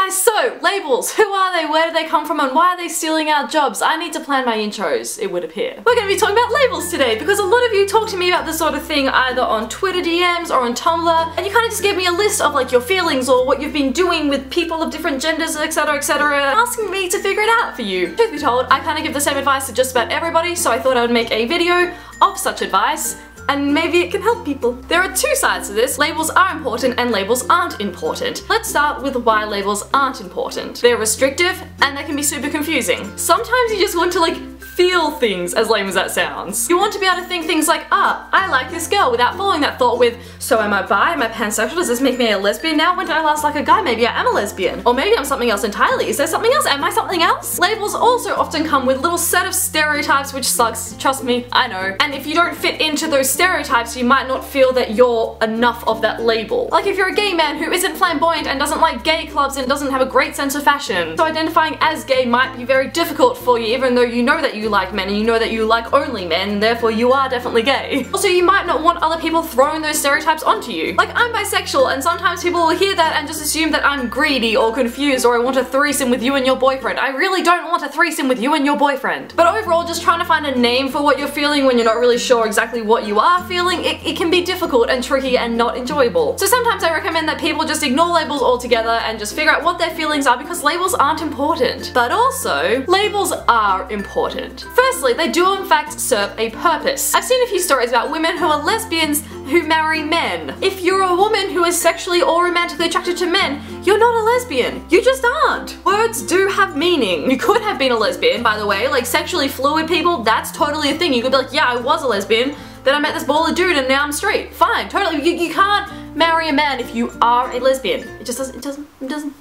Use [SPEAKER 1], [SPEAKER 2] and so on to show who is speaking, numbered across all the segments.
[SPEAKER 1] guys, so labels, who are they, where do they come from, and why are they stealing our jobs? I need to plan my intros, it would appear. We're going to be talking about labels today because a lot of you talk to me about this sort of thing either on Twitter DMs or on Tumblr, and you kind of just give me a list of like your feelings or what you've been doing with people of different genders, etc, asking me to figure it out for you. Truth be told, I kind of give the same advice to just about everybody, so I thought I would make a video of such advice, and maybe it can help people. There are two sides to this. Labels are important and labels aren't important. Let's start with why labels aren't important. They're restrictive and they can be super confusing. Sometimes you just want to like feel things, as lame as that sounds. You want to be able to think things like, ah, I like this girl, without following that thought with, so am I bi, am I pansexual, does this make me a lesbian now? When did I last like a guy? Maybe I am a lesbian. Or maybe I'm something else entirely. Is there something else? Am I something else? Labels also often come with a little set of stereotypes, which sucks, trust me, I know. And if you don't fit into those stereotypes, you might not feel that you're enough of that label. Like if you're a gay man who isn't flamboyant and doesn't like gay clubs and doesn't have a great sense of fashion, so identifying as gay might be very difficult for you, even though you know that you like men and you know that you like only men, and therefore you are definitely gay. Also, you might not want other people throwing those stereotypes onto you. Like, I'm bisexual, and sometimes people will hear that and just assume that I'm greedy or confused or I want a threesome with you and your boyfriend. I really don't want a threesome with you and your boyfriend. But overall, just trying to find a name for what you're feeling when you're not really sure exactly what you are feeling, it can be difficult and tricky and not enjoyable. So sometimes I recommend that people just ignore labels altogether and just figure out what their feelings are, because labels aren't important. But also, labels are important. Firstly, they do in fact serve a purpose. I've seen a few stories about women who are lesbians who marry men. If you're a woman who is sexually or romantically attracted to men, you're not a lesbian. You just aren't. Words do have meaning. You could have been a lesbian, by the way. Like, sexually fluid people, that's totally a thing. You could be like, yeah, I was a lesbian, then I met this baller dude and now I'm straight. Fine, totally. You can't marry a man if you are a lesbian. It just doesn't.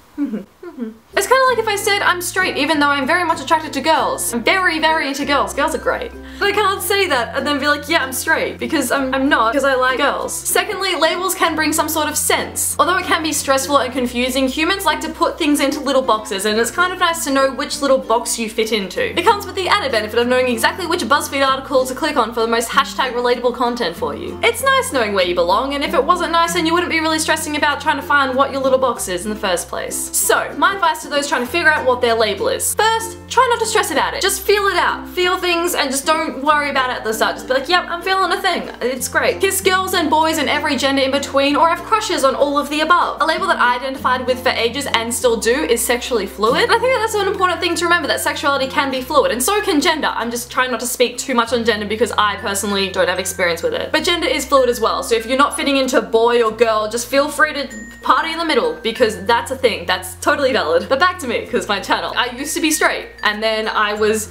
[SPEAKER 1] It's kind of like if I said I'm straight even though I'm very much attracted to girls. I'm very, very into girls. Girls are great. But I can't say that and then be like, yeah, I'm straight, because I'm not, because I like girls. Secondly, labels can bring some sort of sense. Although it can be stressful and confusing, humans like to put things into little boxes, and it's kind of nice to know which little box you fit into. It comes with the added benefit of knowing exactly which BuzzFeed article to click on for the most hashtag relatable content for you. It's nice knowing where you belong, and if it wasn't nice, then you wouldn't be really stressing about trying to find what your little box is in the first place. So, my advice to those trying to figure out what their label is. First, try not to stress about it. Just feel it out. Feel things and just don't worry about it at the start. Just be like, yep, I'm feeling a thing. It's great. Kiss girls and boys and every gender in between, or have crushes on all of the above. A label that I identified with for ages and still do is sexually fluid. And I think that that's an important thing to remember, that sexuality can be fluid, and so can gender. I'm just trying not to speak too much on gender because I personally don't have experience with it. But gender is fluid as well, so if you're not fitting into boy or girl, just feel free to party in the middle, because that's a thing. That's totally valid. But back to me, because my channel. I used to be straight, and then I was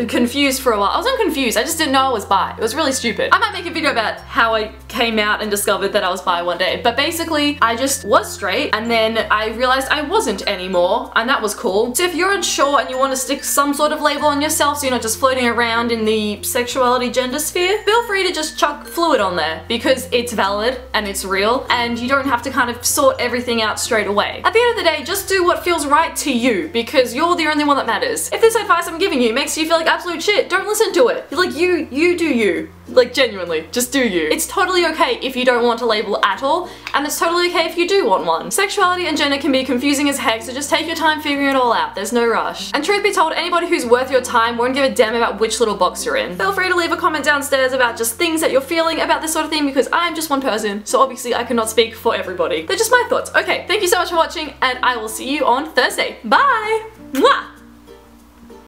[SPEAKER 1] confused for a while. I wasn't confused, I just didn't know I was bi. It was really stupid. I might make a video about how I came out and discovered that I was bi one day, but basically I just was straight and then I realized I wasn't anymore, and that was cool. So if you're unsure and you want to stick some sort of label on yourself so you're not just floating around in the sexuality gender sphere, feel free to just chuck fluid on there, because it's valid and it's real and you don't have to kind of sort everything out straight away. At the end of the day, just do what feels right to you, because you're the only one that matters. If this advice I'm giving you makes you feel like absolute shit, don't listen to it. Like, you do you. Like, genuinely, just do you. It's totally okay if you don't want a label at all, and it's totally okay if you do want one. Sexuality and gender can be confusing as heck, so just take your time figuring it all out. There's no rush. And truth be told, anybody who's worth your time won't give a damn about which little box you're in. Feel free to leave a comment downstairs about just things that you're feeling about this sort of thing, because I'm just one person, so obviously I cannot speak for everybody. They're just my thoughts. Okay, thank you so much for watching, and I will see you on Thursday. Bye! Mwah!